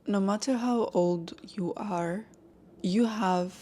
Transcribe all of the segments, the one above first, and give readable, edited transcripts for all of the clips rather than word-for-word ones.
No matter how old you are, you have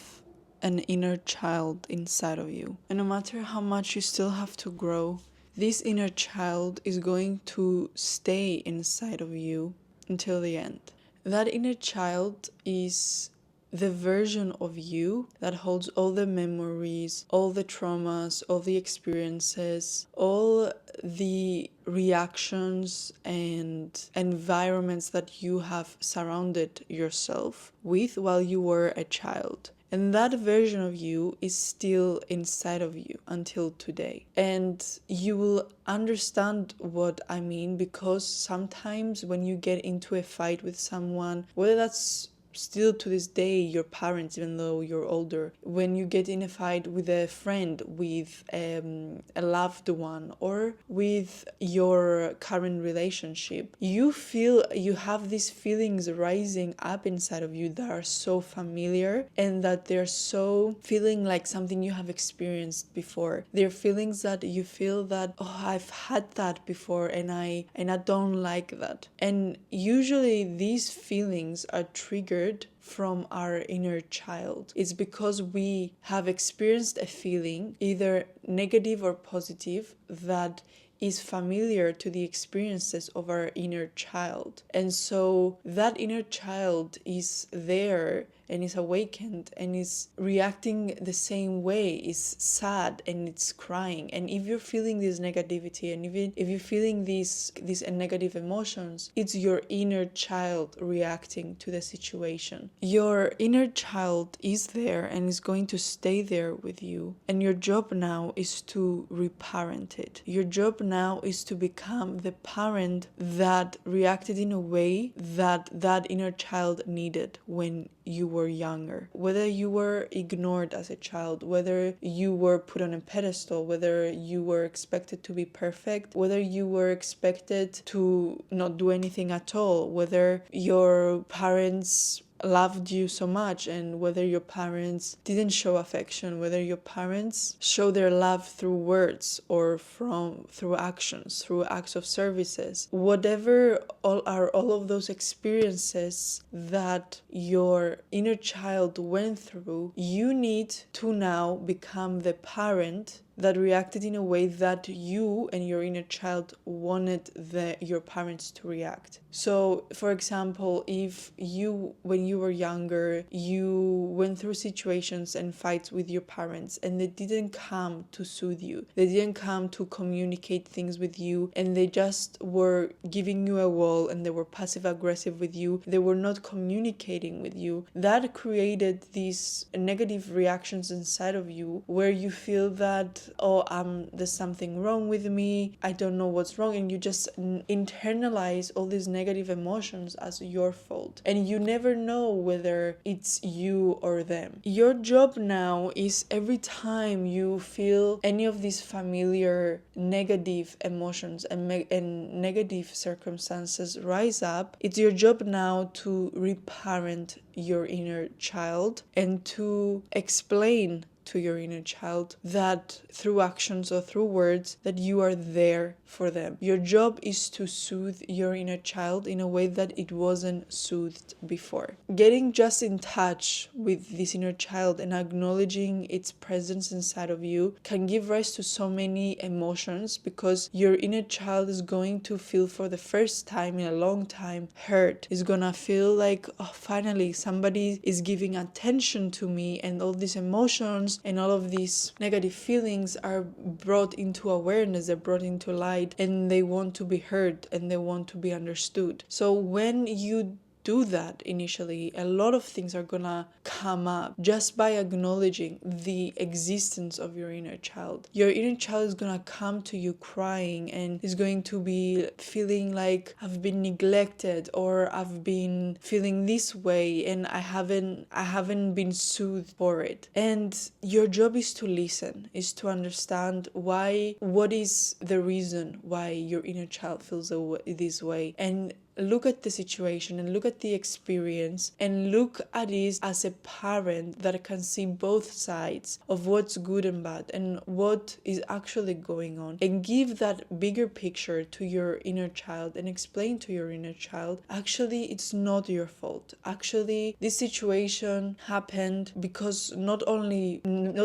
an inner child inside of you. And no matter how much you still have to grow, this inner child is going to stay inside of you until the end. That inner child is the version of you that holds all the memories, all the traumas, all the experiences, all the reactions and environments that you have surrounded yourself with while you were a child. And that version of you is still inside of you until today. And you will understand what I mean, because sometimes when you get into a fight with someone, whether that's still to this day your parents, even though you're older, when you get in a fight with a friend, with a loved one, or with your current relationship, you feel, you have these feelings rising up inside of you that are so familiar, and that they're so feeling like something you have experienced before. They're feelings that you feel that, oh, I've had that before, and I don't like that. And usually these feelings are triggered from our inner child. It's because we have experienced a feeling, either negative or positive, that is familiar to the experiences of our inner child. And so that inner child is there and is awakened and is reacting the same way, is sad and it's crying. And if you're feeling this negativity, and even if you're feeling these negative emotions, it's your inner child reacting to the situation. Your inner child is there and is going to stay there with you. And your job now is to reparent it. Your job now is to become the parent that reacted in a way that that inner child needed when you were younger. Whether you were ignored as a child, whether you were put on a pedestal, whether you were expected to be perfect, whether you were expected to not do anything at all, whether your parents loved you so much, and whether your parents didn't show affection, whether your parents show their love through words or through actions, through acts of services, whatever all of those experiences that your inner child went through, you need to now become the parent that reacted in a way that you and your inner child wanted your parents to react. So, for example, if you, when you were younger, you went through situations and fights with your parents, and they didn't come to soothe you, they didn't come to communicate things with you, and they just were giving you a wall, and they were passive aggressive with you, they were not communicating with you, that created these negative reactions inside of you where you feel that, oh, there's something wrong with me, I don't know what's wrong, and you just internalize all these negative emotions as your fault, and you never know whether it's you or them. Your job now is, every time you feel any of these familiar negative emotions and negative circumstances rise up, it's your job now to reparent your inner child and to explain to your inner child that through actions or through words that you are there for them. Your job is to soothe your inner child in a way that it wasn't soothed before. Getting just in touch with this inner child and acknowledging its presence inside of you can give rise to so many emotions, because your inner child is going to feel for the first time in a long time hurt. Is gonna feel like, oh, finally somebody is giving attention to me, and all these emotions and all of these negative feelings are brought into awareness, they're brought into light, and they want to be heard and they want to be understood. So when you do that initially, a lot of things are gonna come up just by acknowledging the existence of your inner child. Your inner child is gonna come to you crying and is going to be feeling like, I've been neglected, or I've been feeling this way and I haven't been soothed for it. And your job is to listen, is to understand what is the reason why your inner child feels this way, and look at the situation and look at the experience and look at it as a parent that can see both sides of what's good and bad and what is actually going on, and give that bigger picture to your inner child and explain to your inner child, actually it's not your fault. Actually, this situation happened because not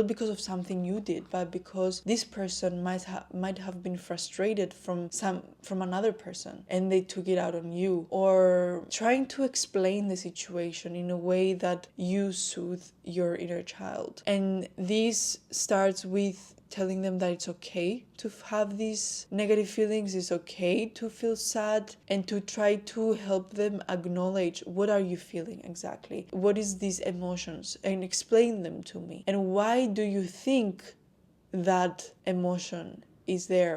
because of something you did, but because this person might have been frustrated from another person and they took it out on you. Or trying to explain the situation in a way that you soothe your inner child. And this starts with telling them that it's okay to have these negative feelings, it's okay to feel sad, and to try to help them acknowledge, what are you feeling exactly? What is these emotions? And explain them to me. And why do you think that emotion is there?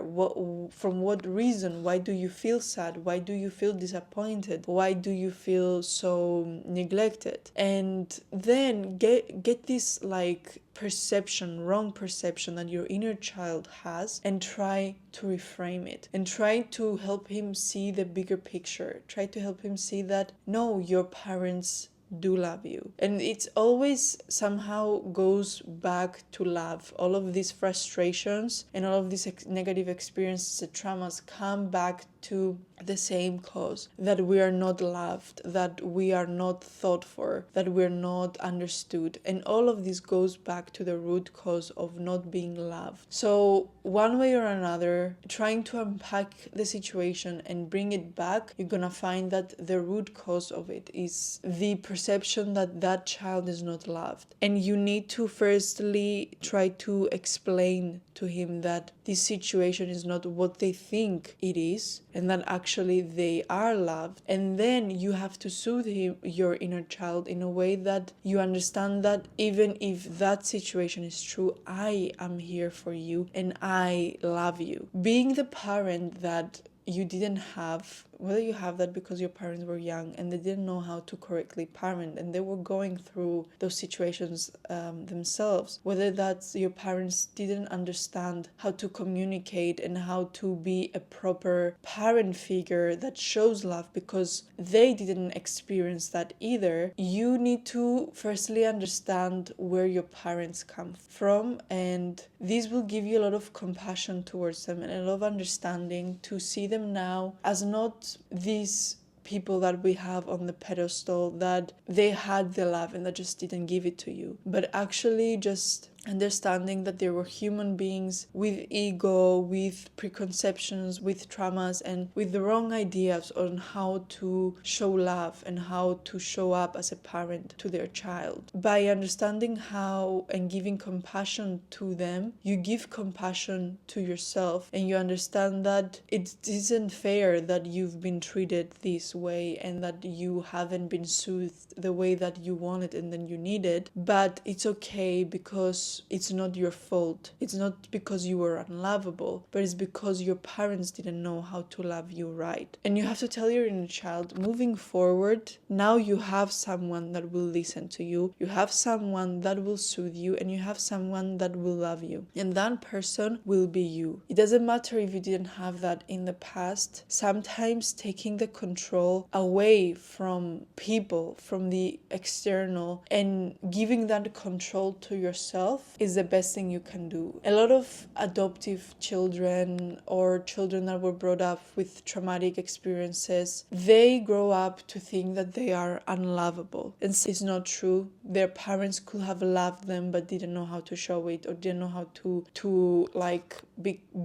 From what reason? Why do you feel sad? Why do you feel disappointed? Why do you feel so neglected? And then get this like wrong perception that your inner child has, and try to reframe it and try to help him see the bigger picture. Try to help him see that no, your parents do love you. And it's always somehow goes back to love. All of these frustrations and all of these negative experiences and traumas come back to the same cause, that we are not loved, that we are not thought for, that we're not understood. And all of this goes back to the root cause of not being loved. So one way or another, trying to unpack the situation and bring it back, you're gonna find that the root cause of it is the perception that that child is not loved. And you need to firstly try to explain to him that this situation is not what they think it is, and that actually they are loved. And then you have to soothe your inner child in a way that you understand that even if that situation is true, I am here for you and I love you. Being the parent that you didn't have, whether you have that because your parents were young and they didn't know how to correctly parent and they were going through those situations themselves, whether that's your parents didn't understand how to communicate and how to be a proper parent figure that shows love because they didn't experience that either, you need to firstly understand where your parents come from, and this will give you a lot of compassion towards them and a lot of understanding to see them now as not these people that we have on the pedestal that they had the love and that just didn't give it to you, but actually just understanding that they were human beings with ego, with preconceptions, with traumas, and with the wrong ideas on how to show love and how to show up as a parent to their child. By understanding how and giving compassion to them, you give compassion to yourself, and you understand that it isn't fair that you've been treated this way and that you haven't been soothed the way that you wanted and then you needed, but it's okay because it's not your fault. It's not because you were unlovable, but it's because your parents didn't know how to love you right. And you have to tell your inner child, moving forward, now you have someone that will listen to you, you have someone that will soothe you, and you have someone that will love you. And that person will be you. It doesn't matter if you didn't have that in the past. Sometimes taking the control away from people, from the external, and giving that control to yourself is the best thing you can do. A lot of adoptive children or children that were brought up with traumatic experiences, they grow up to think that they are unlovable. And it's not true. Their parents could have loved them but didn't know how to show it, or didn't know how to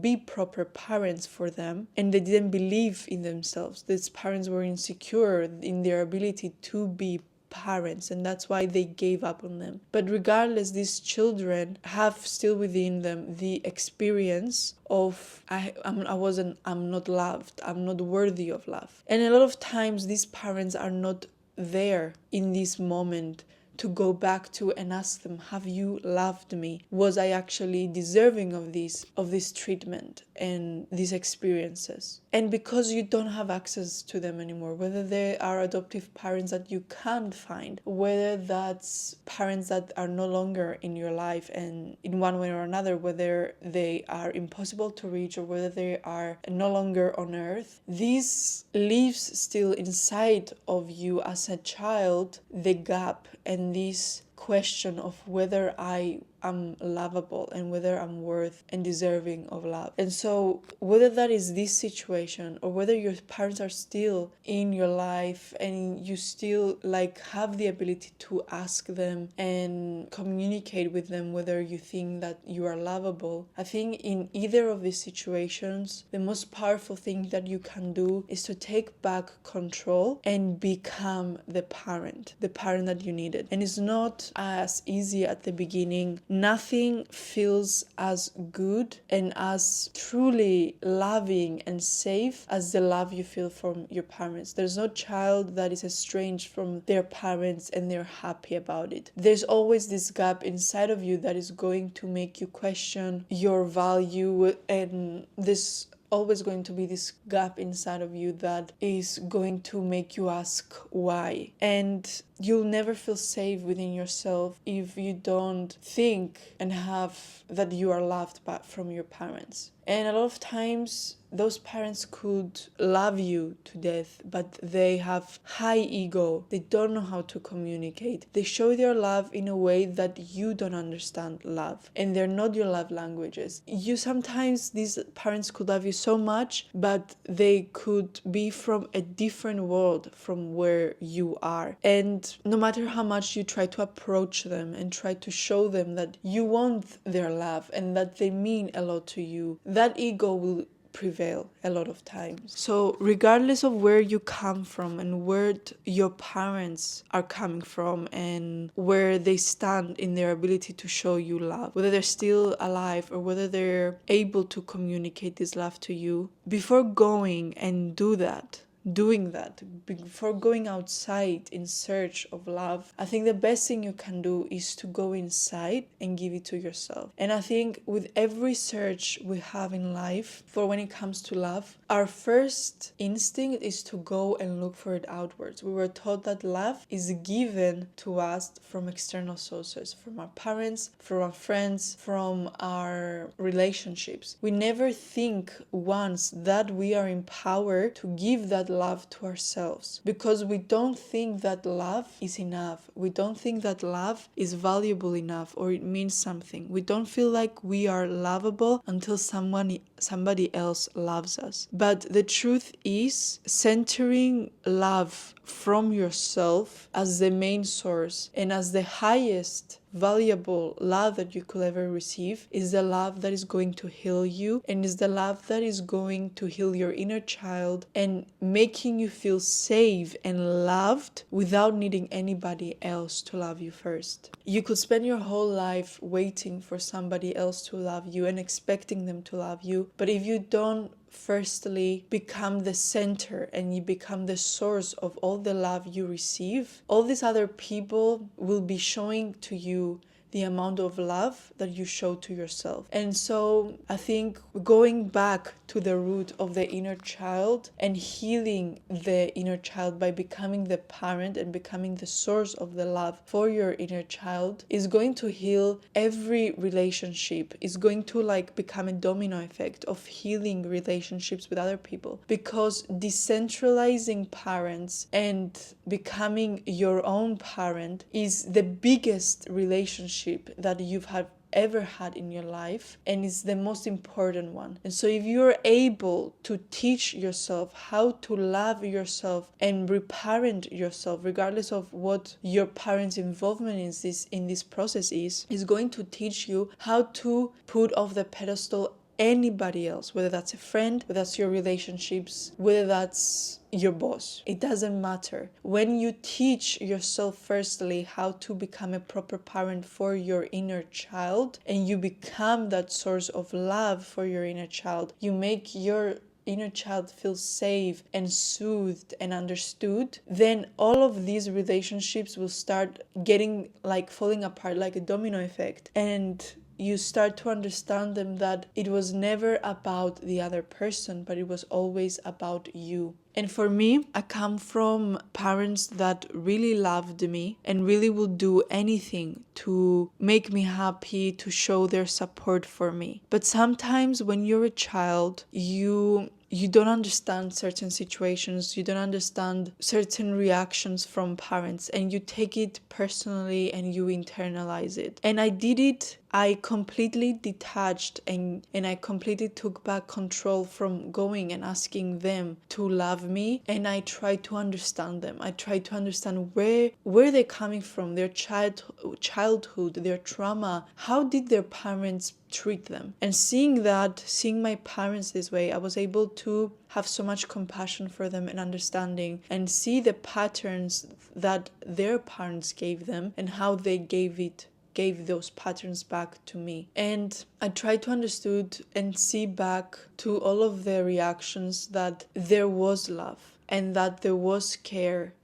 be proper parents for them, and they didn't believe in themselves. These parents were insecure in their ability to be parents, and that's why they gave up on them. But regardless, these children have still within them the experience of I'm not loved, I'm not worthy of love. And a lot of times these parents are not there in this moment to go back to and ask them, have you loved me? Was I actually deserving of this treatment and these experiences? And because you don't have access to them anymore, whether they are adoptive parents that you can't find, whether that's parents that are no longer in your life and in one way or another, whether they are impossible to reach or whether they are no longer on earth, this leaves still inside of you as a child the gap and this question of whether I am lovable and whether I'm worth and deserving of love. And so whether that is this situation or whether your parents are still in your life and you still like have the ability to ask them and communicate with them whether you think that you are lovable, I think in either of these situations the most powerful thing that you can do is to take back control and become the parent that you needed. And it's not as easy at the beginning. Nothing feels as good and as truly loving and safe as the love you feel from your parents. There's no child that is estranged from their parents and they're happy about it. There's always this gap inside of you that is going to make you question your value, and this always going to be this gap inside of you that is going to make you ask why. And you'll never feel safe within yourself if you don't think and have that you are loved back from your parents. And a lot of times those parents could love you to death, but they have high ego. They don't know how to communicate. They show their love in a way that you don't understand love, and they're not your love languages. You sometimes, these parents could love you so much, but they could be from a different world from where you are. And no matter how much you try to approach them and try to show them that you want their love and that they mean a lot to you, that ego will prevail a lot of times. So regardless of where you come from and where your parents are coming from and where they stand in their ability to show you love, whether they're still alive or whether they're able to communicate this love to you, before going and doing that, before going outside in search of love, I think the best thing you can do is to go inside and give it to yourself. And I think with every search we have in life for when it comes to love, our first instinct is to go and look for it outwards. We were taught that love is given to us from external sources, from our parents, from our friends, from our relationships. We never think once that we are empowered to give that love to ourselves, because we don't think that love is enough. We don't think that love is valuable enough or it means something. We don't feel like we are lovable until somebody else loves us. But the truth is, centering love from yourself as the main source and as the highest valuable love that you could ever receive is the love that is going to heal you, and is the love that is going to heal your inner child and making you feel safe and loved without needing anybody else to love you first. You could spend your whole life waiting for somebody else to love you and expecting them to love you, but if you don't firstly become the center and you become the source of all the love you receive, all these other people will be showing to you the amount of love that you show to yourself. And so I think going back to the root of the inner child and healing the inner child by becoming the parent and becoming the source of the love for your inner child is going to heal every relationship. It's going to become a domino effect of healing relationships with other people, because decentralizing parents and becoming your own parent is the biggest relationship that you've ever had in your life, and is the most important one. And so if you're able to teach yourself how to love yourself and reparent yourself, regardless of what your parents' involvement in this process is going to teach you how to put off the pedestal anybody else, whether that's a friend, whether that's your relationships, whether that's your boss. It doesn't matter. When you teach yourself firstly how to become a proper parent for your inner child, and you become that source of love for your inner child, you make your inner child feel safe and soothed and understood, then all of these relationships will start getting falling apart like a domino effect. And you start to understand them, that it was never about the other person, but it was always about you. And for me, I come from parents that really loved me and really would do anything to make me happy, to show their support for me. But sometimes when you're a child, you don't understand certain situations, you don't understand certain reactions from parents, and you take it personally and you internalize it. And I did it. I completely detached and I completely took back control from going and asking them to love me, and I tried to understand them. I tried to understand where they're coming from, their childhood, their trauma. How did their parents treat them? And seeing my parents this way, I was able to have so much compassion for them and understanding, and see the patterns that their parents gave them and how they gave those patterns back to me. And I tried to understand and see back to all of their reactions that there was love and that there was care,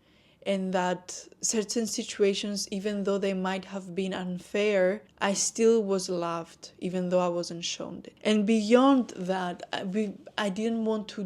and that certain situations, even though they might have been unfair, I still was loved, even though I wasn't shown it. And beyond that, I didn't want to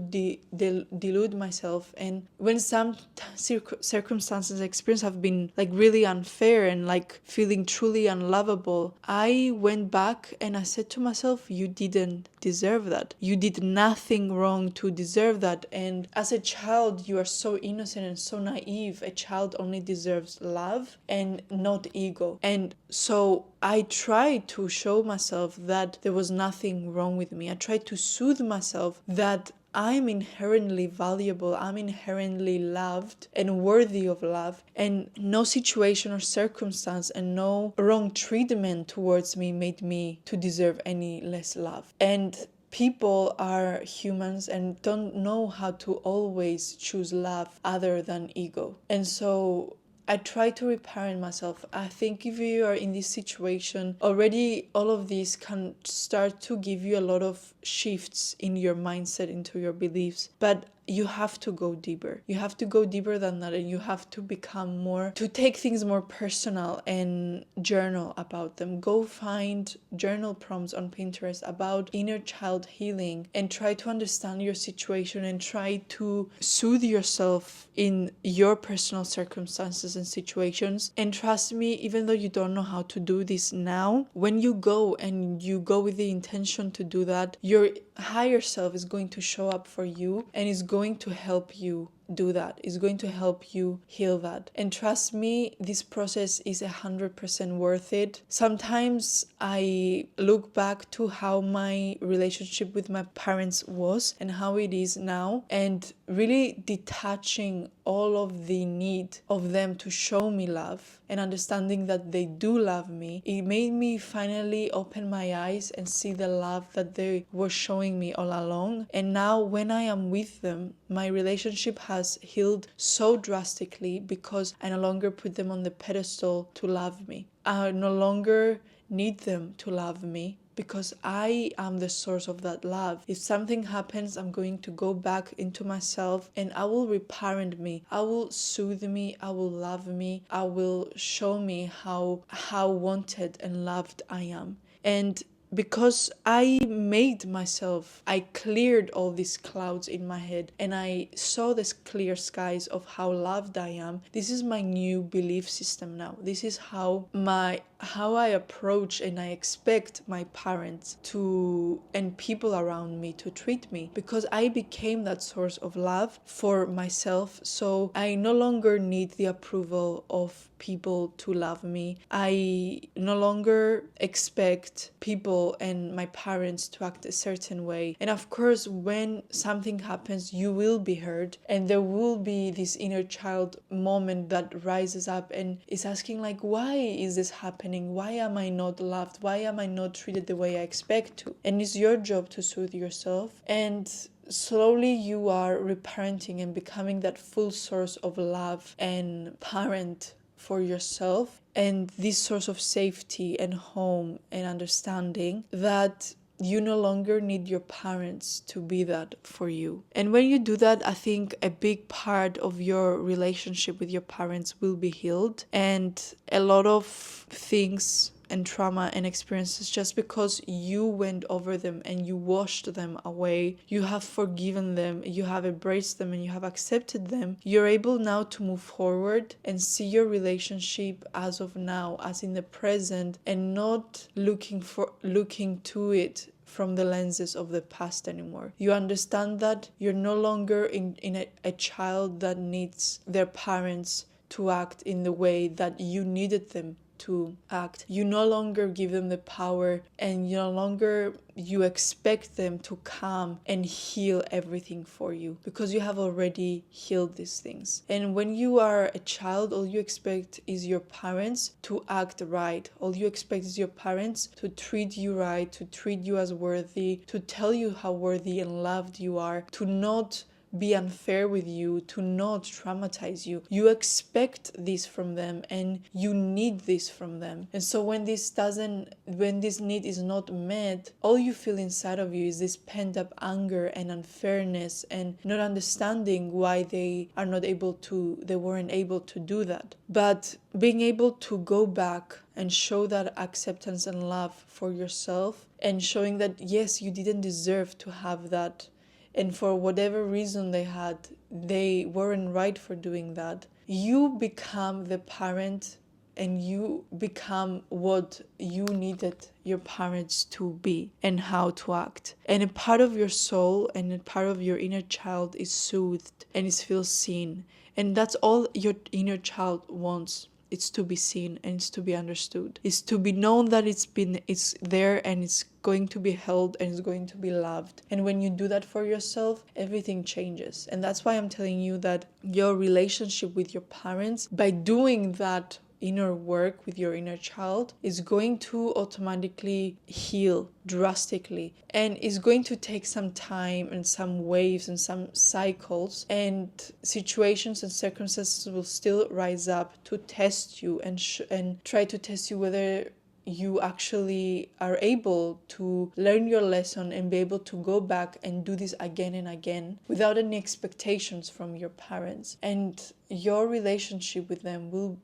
delude myself. And when some circumstances, experience have been like really unfair and like feeling truly unlovable, I went back and I said to myself, you didn't deserve that. You did nothing wrong to deserve that. And as a child, you are so innocent and so naive. A child only deserves love and not ego. And so I tried to show myself that there was nothing wrong with me. I tried to soothe myself that I'm inherently valuable, I'm inherently loved and worthy of love, and no situation or circumstance and no wrong treatment towards me made me to deserve any less love. And people are humans and don't know how to always choose love other than ego. And so I try to reparent myself. I think if you are in this situation, already all of this can start to give you a lot of shifts in your mindset, into your beliefs. But you have to go deeper. You have to go deeper than that, and you have to become more, to take things more personal and journal about them. Go find journal prompts on Pinterest about inner child healing and try to understand your situation and try to soothe yourself in your personal circumstances and situations. And trust me, even though you don't know how to do this now, when you go and you go with the intention to do that, your higher self is going to show up for you and is going to help you do that, is going to help you heal that. And trust me, this process is 100% worth it. Sometimes I look back to how my relationship with my parents was and how it is now, and really detaching all of the need of them to show me love and understanding that they do love me, it made me finally open my eyes and see the love that they were showing me all along. And now when I am with them, my relationship has healed so drastically because I no longer put them on the pedestal to love me. I no longer need them to love me, because I am the source of that love. If something happens, I'm going to go back into myself and I will reparent me. I will soothe me. I will love me. I will show me how wanted and loved I am. And because I made myself, I cleared all these clouds in my head and I saw this clear skies of how loved I am. This is my new belief system now. This is how I approach and I expect my parents to and people around me to treat me, because I became that source of love for myself. So I no longer need the approval of people to love me. I no longer expect people and my parents to act a certain way. And of course, when something happens, you will be hurt and there will be this inner child moment that rises up and is asking like, why is this happening? Why am I not loved? Why am I not treated the way I expect to? And it's your job to soothe yourself, and slowly you are reparenting and becoming that full source of love and parent for yourself, and this source of safety and home and understanding that you no longer need your parents to be that for you. And when you do that, I think a big part of your relationship with your parents will be healed, and a lot of things and trauma and experiences, just because you went over them and you washed them away, you have forgiven them, you have embraced them, and you have accepted them, you're able now to move forward and see your relationship as of now, as in the present, and not looking to it from the lenses of the past anymore. You understand that you're no longer in a child that needs their parents to act in the way that you needed them to act. You no longer give them the power, and you expect them to come and heal everything for you, because you have already healed these things. And when you are a child, all you expect is your parents to act right. All you expect is your parents to treat you right, to treat you as worthy, to tell you how worthy and loved you are, to not be unfair with you, to not traumatize you. You expect this from them, and you need this from them. And so when this need is not met, all you feel inside of you is this pent up anger and unfairness, and not understanding why they weren't able to do that. But being able to go back and show that acceptance and love for yourself, and showing that yes, you didn't deserve to have that, and for whatever reason they weren't right for doing that, you become the parent, and you become what you needed your parents to be and how to act. And a part of your soul and a part of your inner child is soothed and it feels seen. And that's all your inner child wants. It's to be seen, and it's to be understood. It's to be known that it's there, and it's going to be held, and it's going to be loved. And when you do that for yourself, everything changes. And that's why I'm telling you that your relationship with your parents, by doing that inner work with your inner child, is going to automatically heal drastically, and is going to take some time and some waves and some cycles, and situations and circumstances will still rise up to test you and try to test you whether you actually are able to learn your lesson and be able to go back and do this again and again without any expectations from your parents. And your relationship with them will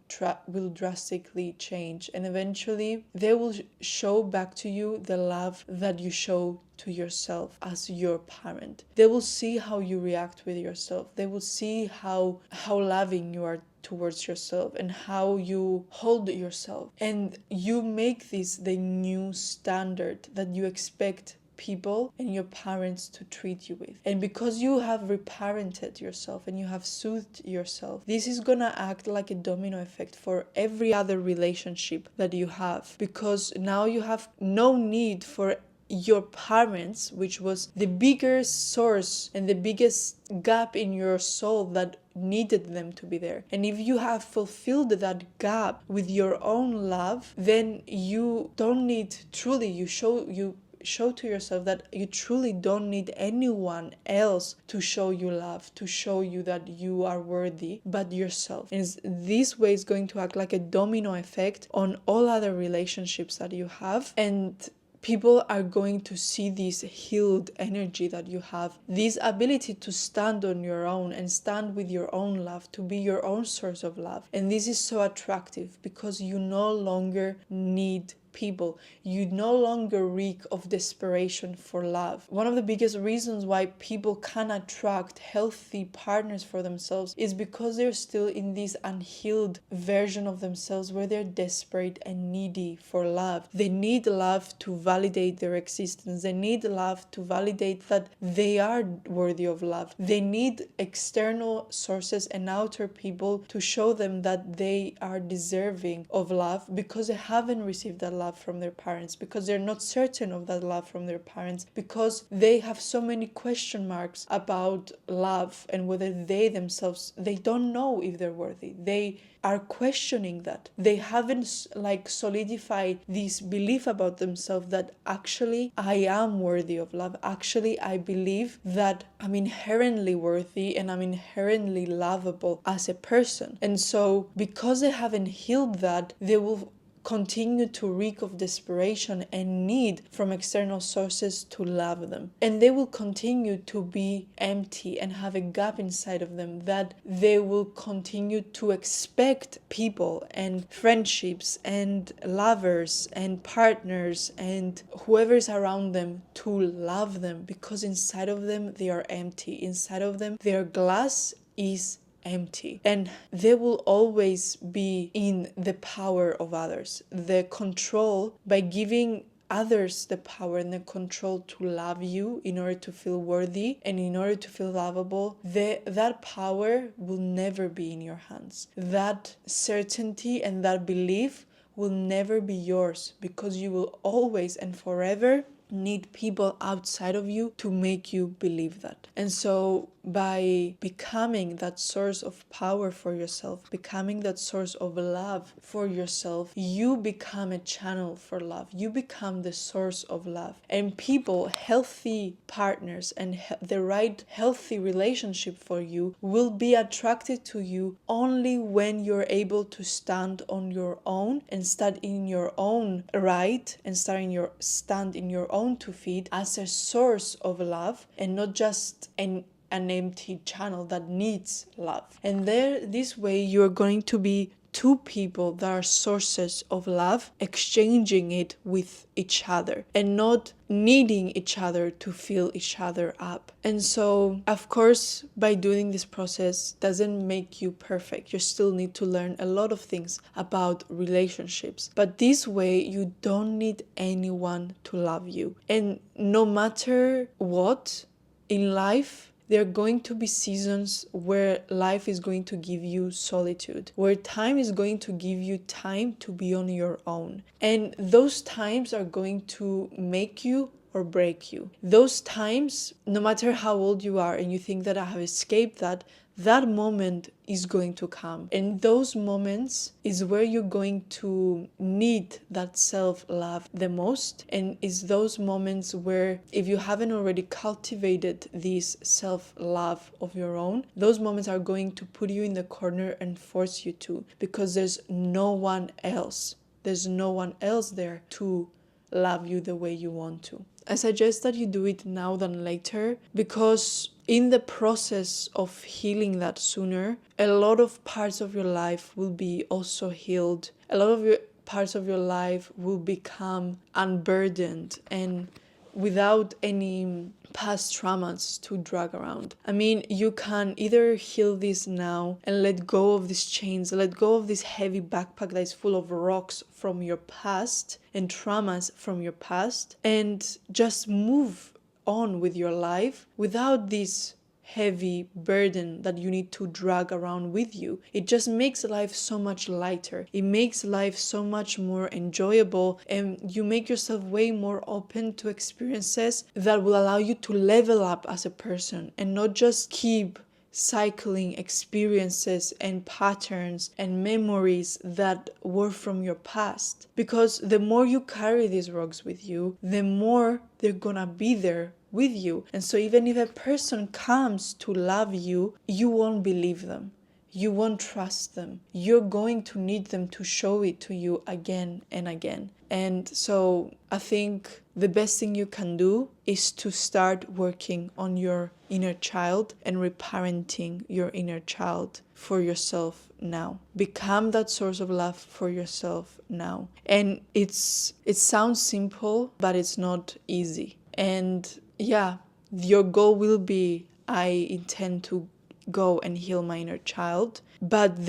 drastically change, and eventually they will show back to you the love that you show to yourself as your parent. They will see how you react with yourself. They will see how loving you are towards yourself and how you hold yourself. And you make this the new standard that you expect people and your parents to treat you with. And because you have reparented yourself and you have soothed yourself, this is gonna act like a domino effect for every other relationship that you have, because now you have no need for your parents, which was the biggest source and the biggest gap in your soul that needed them to be there. And if you have fulfilled that gap with your own love, then you don't need, truly, you show to yourself that you truly don't need anyone else to show you love, to show you that you are worthy, but yourself. And this way is going to act like a domino effect on all other relationships that you have, and people are going to see this healed energy that you have, this ability to stand on your own and stand with your own love, to be your own source of love. And this is so attractive because you no longer need people. You no longer reek of desperation for love. One of the biggest reasons why people can attract healthy partners for themselves is because they're still in this unhealed version of themselves where they're desperate and needy for love. They need love to validate their existence. They need love to validate that they are worthy of love. They need external sources and outer people to show them that they are deserving of love because they haven't received that love from their parents, because they're not certain of that love from their parents, because they have so many question marks about love and whether they don't know if they're worthy. They are questioning that. They haven't solidified this belief about themselves that actually I am worthy of love. Actually, I believe that I'm inherently worthy and I'm inherently lovable as a person. And so because they haven't healed that, they will continue to reek of desperation and need from external sources to love them. And they will continue to be empty and have a gap inside of them that they will continue to expect people and friendships and lovers and partners and whoever's around them to love them, because inside of them they are empty. Inside of them their glass is empty, and they will always be in the power of others, the control, by giving others the power and the control to love you in order to feel worthy and in order to feel lovable. That power will never be in your hands. That certainty and that belief will never be yours, because you will always and forever need people outside of you to make you believe that. And so by becoming that source of power for yourself, becoming that source of love for yourself, you become a channel for love. You become the source of love. And people, healthy partners and the right healthy relationship for you will be attracted to you only when you're able to stand on your own and stand in your own right and stand in your own 2 feet as a source of love, and not just an empty channel that needs love. And this way you're going to be 2 people that are sources of love, exchanging it with each other and not needing each other to fill each other up. And so, of course, by doing this process doesn't make you perfect. You still need to learn a lot of things about relationships. But this way, you don't need anyone to love you. And no matter what in life, there are going to be seasons where life is going to give you solitude, where time is going to give you time to be on your own. And those times are going to make you or break you. Those times, no matter how old you are and you think that I have escaped that moment is going to come. And those moments is where you're going to need that self-love the most. And it's those moments where, if you haven't already cultivated this self-love of your own, those moments are going to put you in the corner and force you to, because there's no one else. There's no one else there to love you the way you want to. I suggest that you do it now than later, because in the process of healing that sooner, a lot of parts of your life will be also healed. A lot of your parts of your life will become unburdened and without any past traumas to drag around. I mean, you can either heal this now and let go of these chains, let go of this heavy backpack that is full of rocks from your past and traumas from your past, and just move on with your life without this heavy burden that you need to drag around with you. It just makes life so much lighter. It makes life so much more enjoyable, and you make yourself way more open to experiences that will allow you to level up as a person and not just keep cycling experiences and patterns and memories that were from your past. Because the more you carry these rocks with you, the more they're gonna be there with you. And so even if a person comes to love you, you won't believe them. You won't trust them. You're going to need them to show it to you again and again. And so I think the best thing you can do is to start working on your inner child and reparenting your inner child for yourself now. Become that source of love for yourself now. And it sounds simple, but it's not easy. And yeah, your goal will be, I intend to go and heal my inner child, but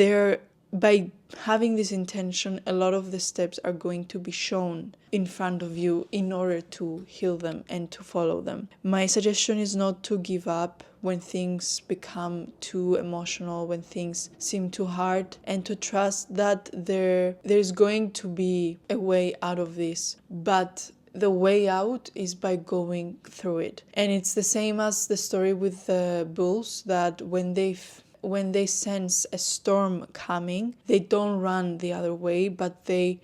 by having this intention, a lot of the steps are going to be shown in front of you in order to heal them and to follow them. My suggestion is not to give up when things become too emotional, when things seem too hard, and to trust that there's going to be a way out of this. But the way out is by going through it. And it's the same as the story with the bulls, that when they sense a storm coming, they don't run the other way, but they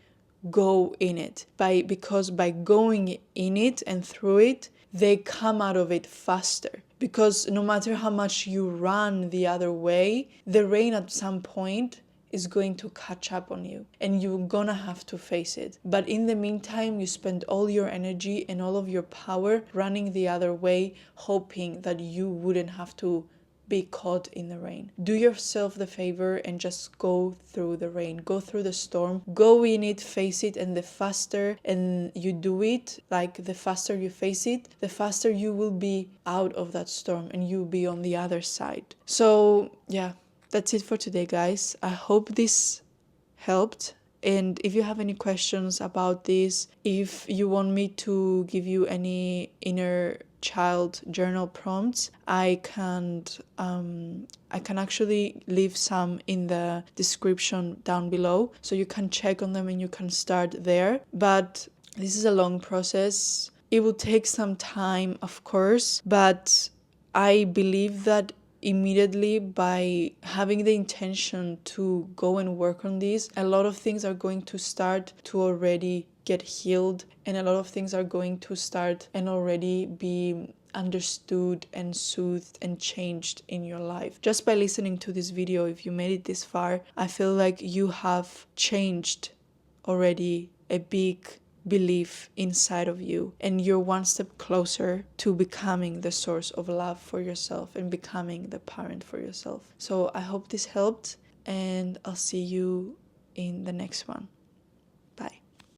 go in it. Because by going in it and through it, they come out of it faster. Because no matter how much you run the other way, the rain at some point is going to catch up on you and you're gonna have to face it. But in the meantime, you spend all your energy and all of your power running the other way, hoping that you wouldn't have to be caught in the rain. Do yourself the favor and just go through the rain, go through the storm, go in it, face it, and the faster and you do it, like the faster you face it, the faster you will be out of that storm and you'll be on the other side. So yeah, that's it for today, guys. I hope this helped. And if you have any questions about this, if you want me to give you any inner child journal prompts, I can actually leave some in the description down below, so you can check on them and you can start there. But this is a long process. It will take some time, of course, but I believe that immediately by having the intention to go and work on this, a lot of things are going to start to already get healed, and a lot of things are going to start and already be understood and soothed and changed in your life. Just by listening to this video, if you made it this far, I feel like you have changed already a big belief inside of you, and you're one step closer to becoming the source of love for yourself and becoming the parent for yourself. So I hope this helped, and I'll see you in the next one.